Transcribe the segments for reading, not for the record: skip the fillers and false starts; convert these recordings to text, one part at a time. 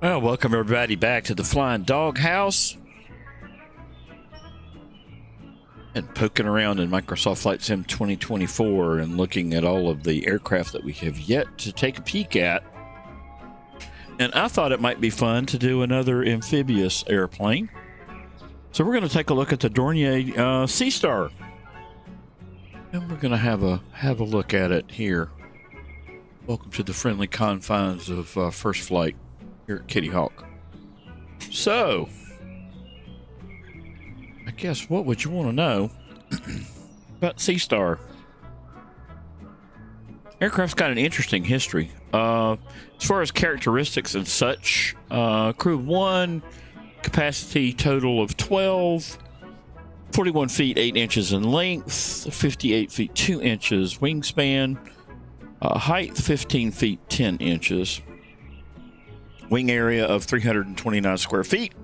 Well, welcome everybody back to the Flying Dog House. And poking around in Microsoft Flight Sim 2024 and looking at all of the aircraft that we have yet to take a peek at. And I thought it might be fun to do another amphibious airplane. So we're going to take a look at the Dornier Seastar. And we're going to have a look at it here. Welcome to the friendly confines of First Flight here at Kitty Hawk. So, I guess what would you want to know about Seastar? Aircraft's got an interesting history. As far as characteristics and such, crew of 1, capacity total of 12, 41 feet 8 inches in length, 58 feet 2 inches wingspan, height 15 feet 10 inches. Wing area of 329 square feet.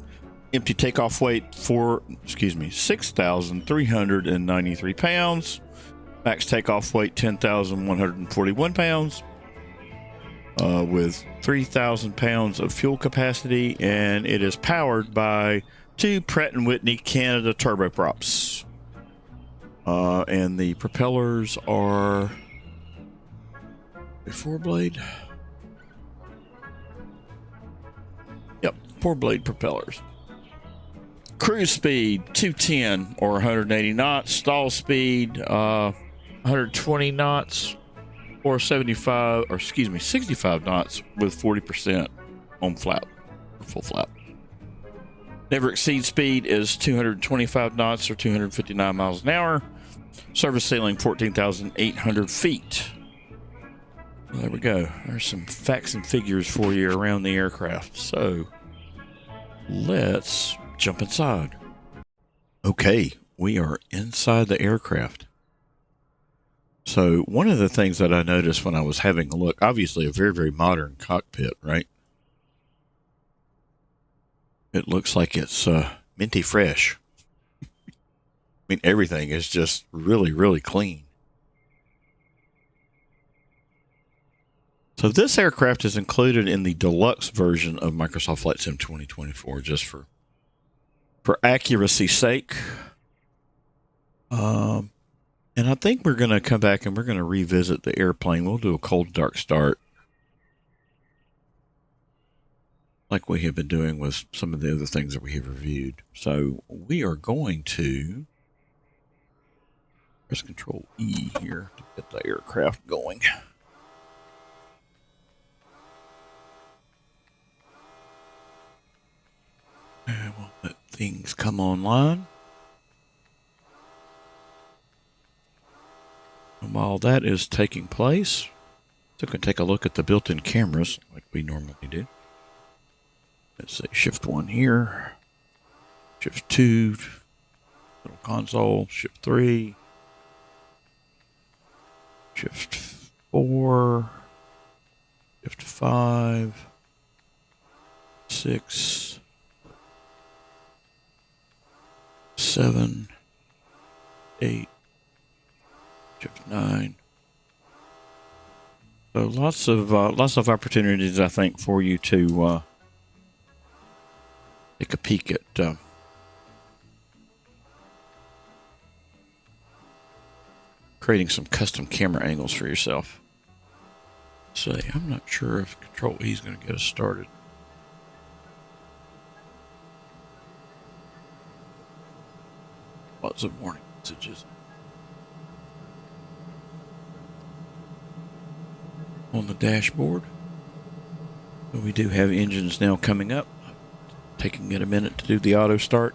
Empty takeoff weight 6,393 pounds. Max takeoff weight 10,141 pounds. With 3,000 pounds of fuel capacity, and it is powered by 2 Pratt & Whitney Canada turboprops. And the propellers are a 4-blade. Yep, 4-blade propellers. Cruise speed 210 or 180 knots. Stall speed 120 knots or 65 knots with 40% on flap or full flap. Never exceed speed is 225 knots or 259 miles an hour. Service ceiling 14,800 feet. Well, there we go. There's some facts and figures for you around the aircraft. So let's jump inside. Okay, we are inside the aircraft. So one of the things that I noticed when I was having a look, obviously a very, very modern cockpit, right? It looks like it's minty fresh. I mean, everything is just really, really clean. So this aircraft is included in the Deluxe version of Microsoft Flight Sim 2024, just for accuracy's sake. And I think we're going to come back and we're going to revisit the airplane. We'll do a cold dark start, like we have been doing with some of the other things that we have reviewed. So we are going to press Control E here to get the aircraft going. And we'll let things come online. And while that is taking place, so we can take a look at the built-in cameras like we normally do. Let's say Shift 1 here, Shift 2, little console, Shift 3, Shift 4, Shift 5, 6, 7, 8, Shift 9. So lots of opportunities, I think, for you to take a peek at creating some custom camera angles for yourself. Say, I'm not sure if Control E is going to get us started. Lots of warning messages on the dashboard. So we do have engines now coming up. Taking it a minute to do the auto start.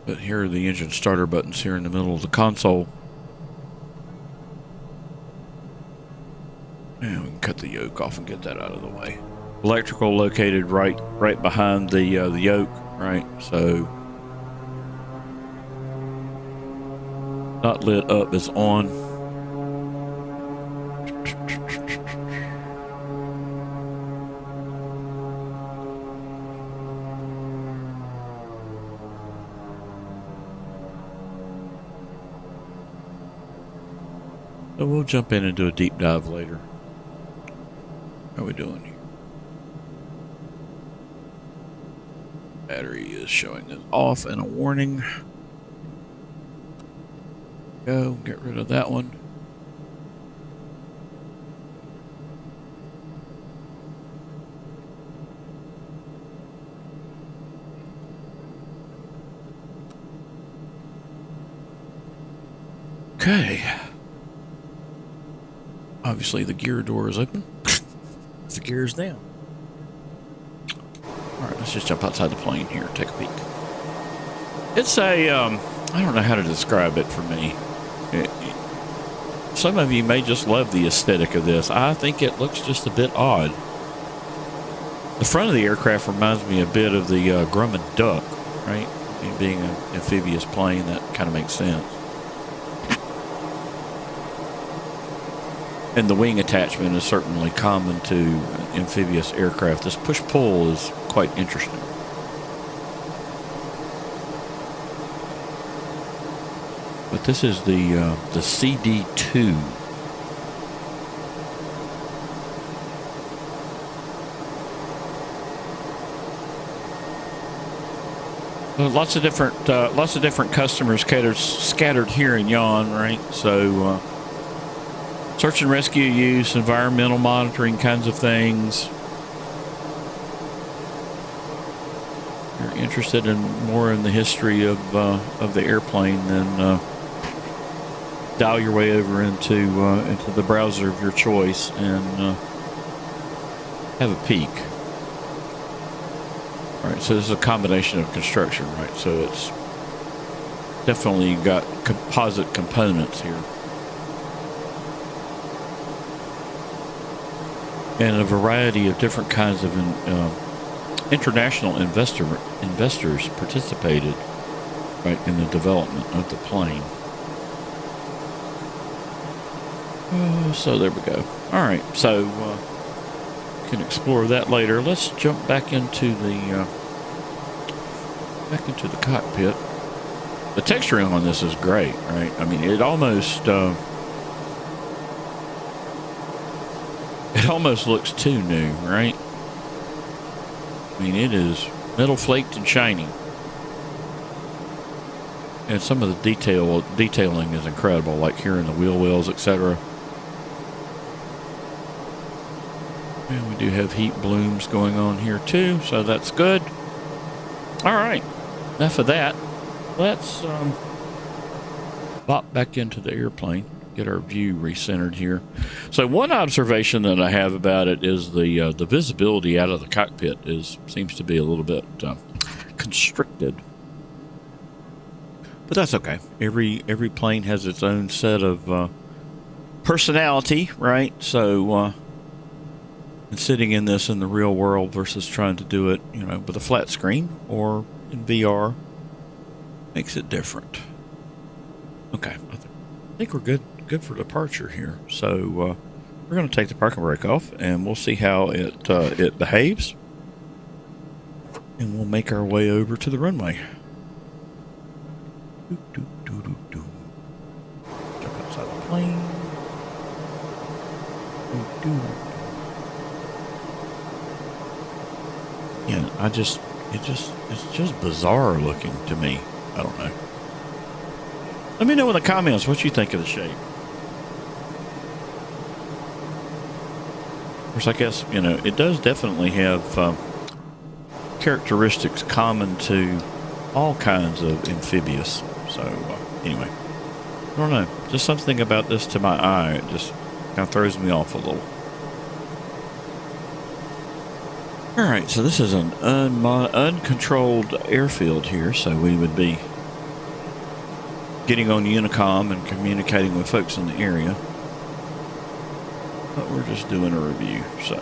But here are the engine starter buttons here in the middle of the console. And we can cut the yoke off and get that out of the way. Electrical located right behind the yoke, right? So not lit up, it's on. So we'll jump in and do a deep dive later. How are we doing here? Battery is showing us off and a warning. Go, get rid of that one. Okay. Obviously the gear door is open. The gear is down. Alright, let's just jump outside the plane here, take a peek. It's a, I don't know how to describe it for me. Some of you may just love the aesthetic of this. I think it looks just a bit odd. The front of the aircraft reminds me a bit of the Grumman duck, right? It being an amphibious plane, that kind of makes sense. And the wing attachment is certainly common to amphibious aircraft. This push-pull is quite interesting. But this is the CD2. Lots of different customers scattered here in Yon, right? So. Search and rescue use, environmental monitoring kinds of things. You're interested in more in the history of the airplane, then dial your way over into the browser of your choice and have a peek. All right, so this is a combination of construction, right? So it's definitely got composite components here. And a variety of different kinds of international investors participated, right, in the development of the plane. So there we go. All right, so we can explore that later. Let's jump back into the cockpit. The texturing on this is great, right? I mean, it almost looks too new, right? I mean, it is metal flaked and shiny. And some of the detailing is incredible, like here in the wheel wells, etc. And we do have heat blooms going on here too, so that's good. All right, enough of that. Let's pop back into the airplane. Get our view recentered here. So one observation that I have about it is the visibility out of the cockpit seems to be a little bit constricted, but that's okay. Every plane has its own set of personality, right? So and sitting in this in the real world versus trying to do it, you know, with a flat screen or in VR makes it different. Okay, I think we're good for departure here. So we're going to take the parking brake off and we'll see how it behaves, and we'll make our way over to the runway. Jump outside the plane. Yeah, it's just bizarre looking to me. I don't know. Let me know in the comments what you think of the shape. Of course, I guess, you know, it does definitely have characteristics common to all kinds of amphibious. So, anyway, I don't know. Just something about this to my eye, it just kind of throws me off a little. All right, so this is an uncontrolled airfield here, so we would be getting on Unicom and communicating with folks in the area. But we're just doing a review, so.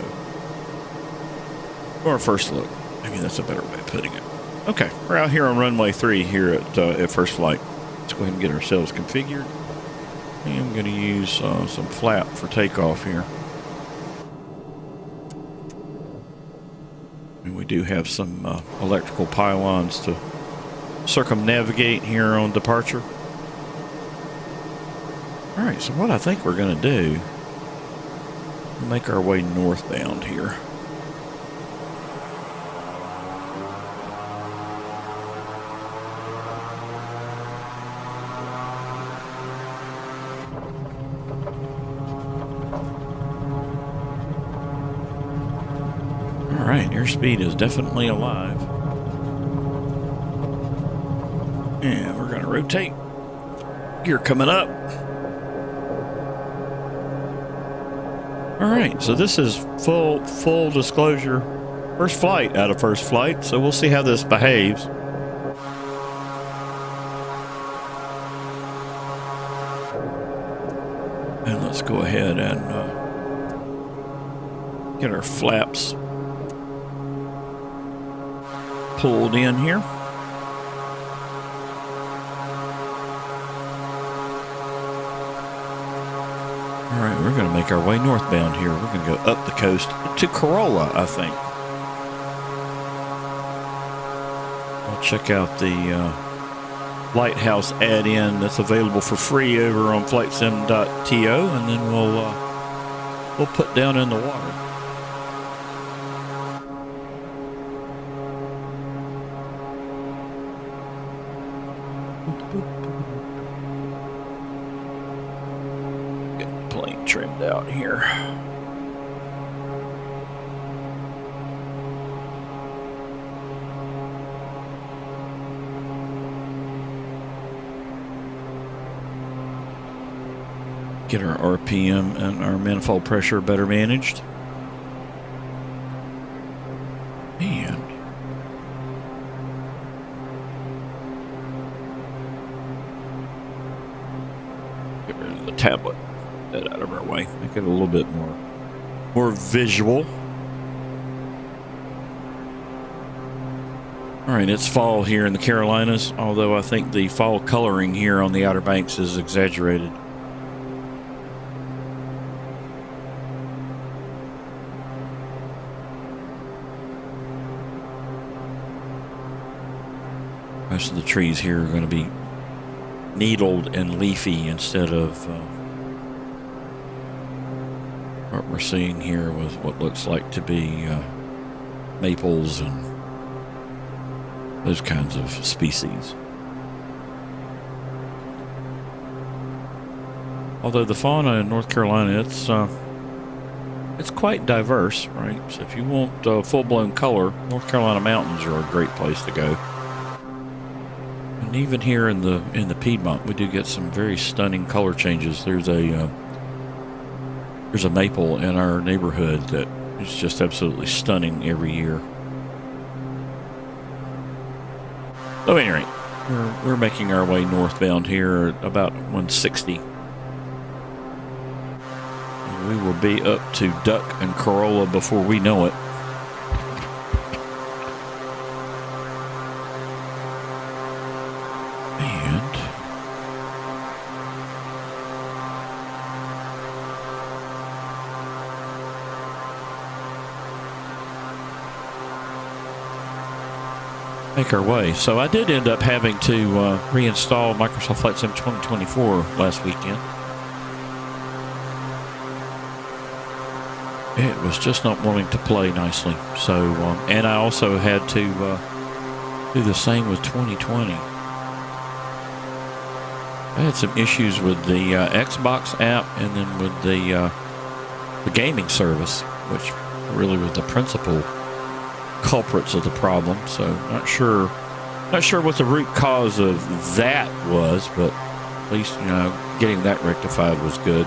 Or a first look. Maybe that's a better way of putting it. Okay, we're out here on runway 3 here at First Flight. Let's go ahead and get ourselves configured. And I'm going to use some flap for takeoff here. And we do have some electrical pylons to circumnavigate here on departure. All right, so what I think we're going to do, we'll make our way northbound here. All right, airspeed is definitely alive. And we're going to rotate. Gear coming up. All right, so this is full disclosure. First flight out of First Flight, so we'll see how this behaves. And let's go ahead and get our flaps pulled in here. All right, we're going to make our way northbound here. We're going to go up the coast to Corolla, I think. I'll check out the Lighthouse add-in that's available for free over on Flightsim.to, and then we'll put down in the water. Get the plane trimmed out here. Get our RPM and our manifold pressure better managed. And get rid of the tablet. Get that out of our way. Make it a little bit more visual. All right, it's fall here in the Carolinas, although I think the fall coloring here on the Outer Banks is exaggerated. Most of the trees here are going to be needled and leafy instead of what we're seeing here with what looks like to be maples and those kinds of species. Although the fauna in North Carolina, it's quite diverse, right? So if you want full-blown color, North Carolina mountains are a great place to go. And even here in the Piedmont, we do get some very stunning color changes. There's a maple in our neighborhood that is just absolutely stunning every year. So anyway, we're making our way northbound here at about 160. And we will be up to Duck and Corolla before we know it. Make our way. So I did end up having to reinstall Microsoft Flight Sim 2024 last weekend. It was just not wanting to play nicely. So, and I also had to do the same with 2020. I had some issues with the Xbox app and then with the gaming service, which really was the principal culprits of the problem. So not sure what the root cause of that was, but at least, you know, getting that rectified was good.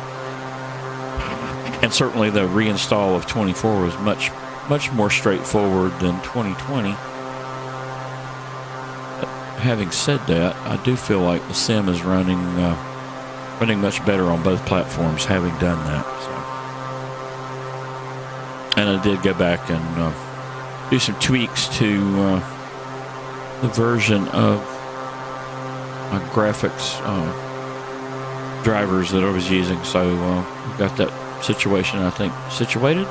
And certainly the reinstall of 24 was much more straightforward than 2020. But having said that, I do feel like the sim is running much better on both platforms having done that. So. And I did go back and do some tweaks to the version of my graphics drivers that I was using. So we got that situation, I think, situated.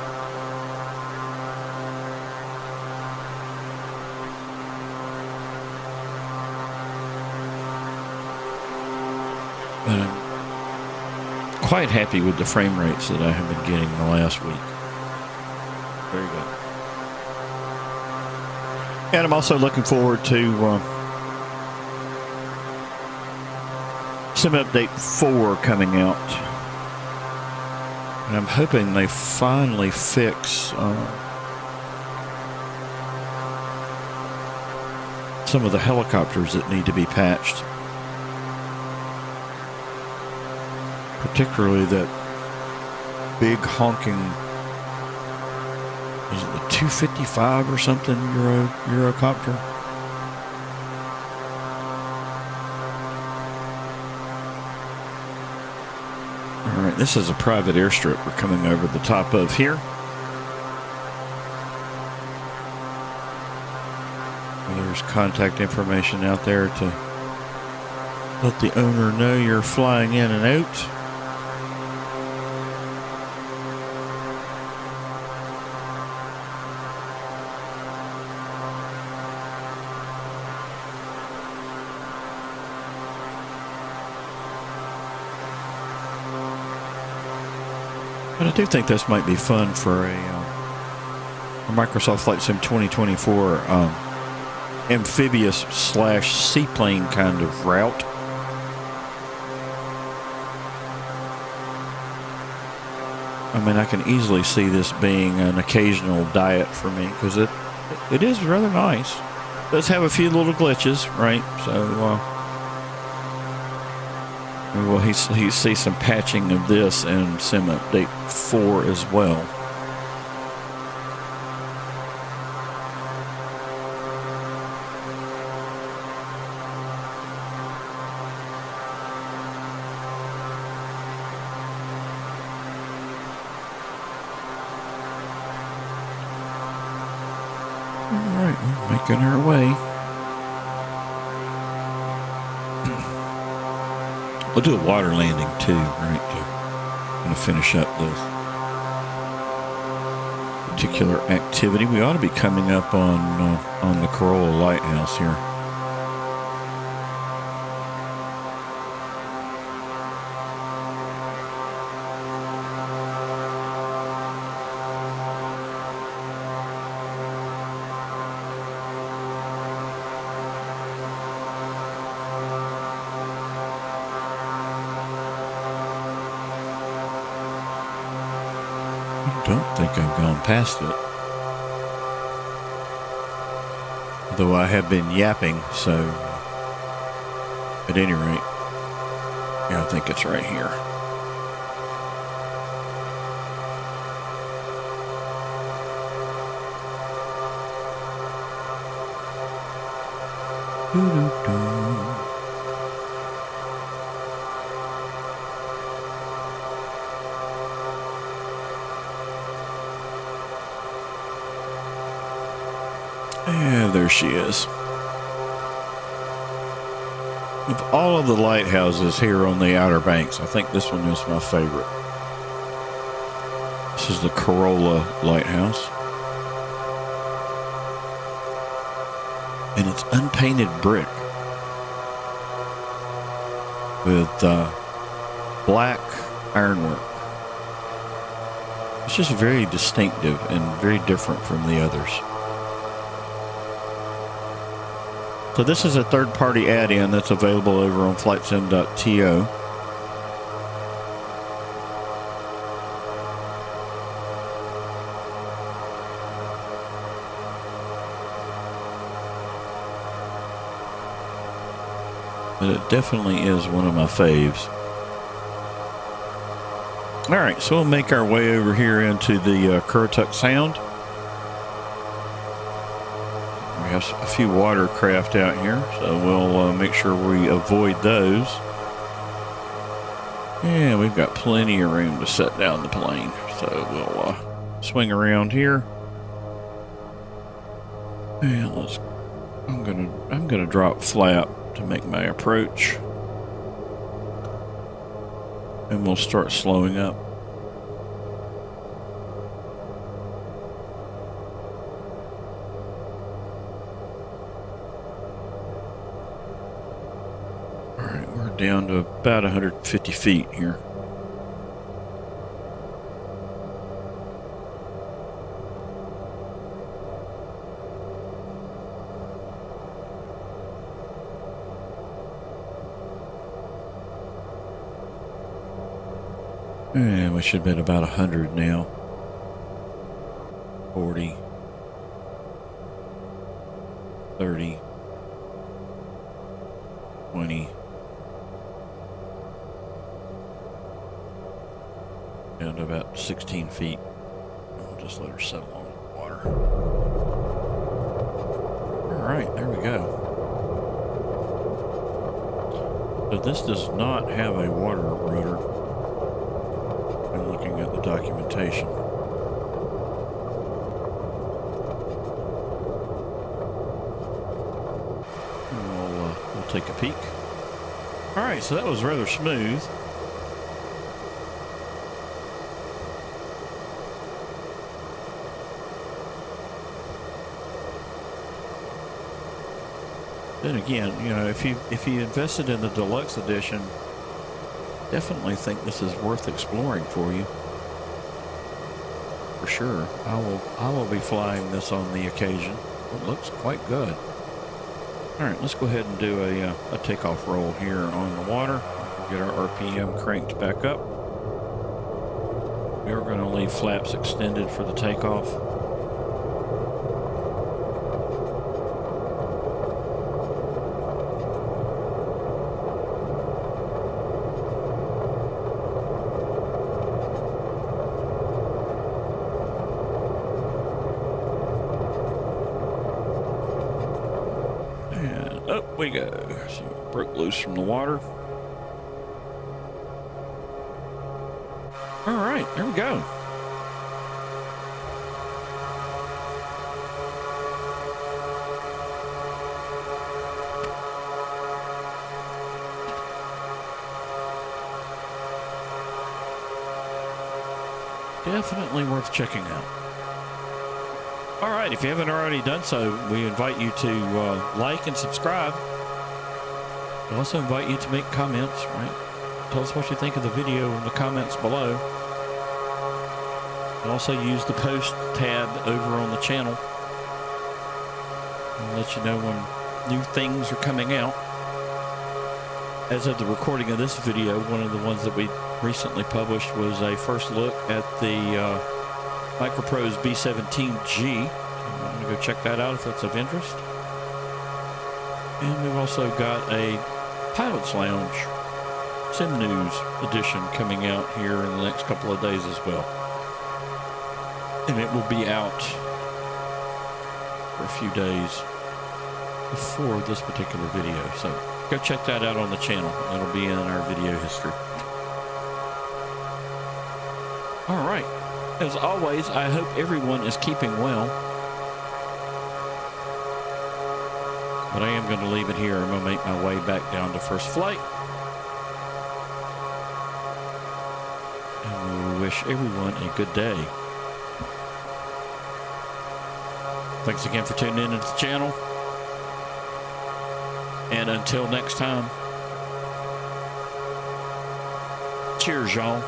quite happy with the frame rates that I have been getting the last week. Very good. And I'm also looking forward to Sim Update 4 coming out. And I'm hoping they finally fix some of the helicopters that need to be patched. Particularly that big honking, is it the 255 or something, Eurocopter? All right, this is a private airstrip we're coming over the top of here. There's contact information out there to let the owner know you're flying in and out. But I do think this might be fun for a Microsoft Flight Sim 2024 amphibious / seaplane kind of route. I mean, I can easily see this being an occasional diet for me because it is rather nice. It does have a few little glitches, right? So well, he see some patching of this in Sim Update 4 as well. All right, we're making our way. We'll do a water landing too, right? I'm going to finish up this particular activity. We ought to be coming up on the Corolla lighthouse here. I don't think I've gone past it. Though I have been yapping, so at any rate, yeah, I think it's right here. Yeah, there she is. Of all of the lighthouses here on the Outer Banks, I think this one is my favorite. This is the Corolla lighthouse. And it's unpainted brick with black ironwork. It's just very distinctive and very different from the others. So this is a third-party add-in that's available over on Flightsim.to. But it definitely is one of my faves. All right, so we'll make our way over here into the Currituck Sound. We have a few watercraft out here, so we'll make sure we avoid those. Yeah, we've got plenty of room to set down the plane, so we'll swing around here. And I'm gonna drop flap to make my approach, and we'll start slowing up. All right, we're down to about 150 feet here. And we should be at about 100 now. 40. 30. 20. Down to about 16 feet. I'll just let her settle on the water. All right, there we go. So this does not have a water rudder. I'm looking at the documentation. We'll take a peek. All right, so that was rather smooth. Then again, you know, if you invested in the Deluxe edition, definitely think this is worth exploring for you. For sure. I will be flying this on the occasion. It looks quite good. All right, let's go ahead and do a takeoff roll here on the water. Get our RPM cranked back up. We are going to leave flaps extended for the takeoff. Up we go. So broke loose from the water. All right, there we go. Definitely worth checking out. All right, if you haven't already done so, we invite you to like and subscribe. We also invite you to make comments, right? Tell us what you think of the video in the comments below. And also use the post tab over on the channel. I'll let you know when new things are coming out. As of the recording of this video, one of the ones that we recently published was a first look at the Microprose B17G. I'm going to go check that out if that's of interest. And we've also got a Pilot's Lounge Sim News edition coming out here in the next couple of days as well. And it will be out for a few days before this particular video. So go check that out on the channel. It'll be in our video history. All right. As always, I hope everyone is keeping well. But I am going to leave it here. I'm going to make my way back down to first flight. And we wish everyone a good day. Thanks again for tuning in to the channel. And until next time, cheers, y'all.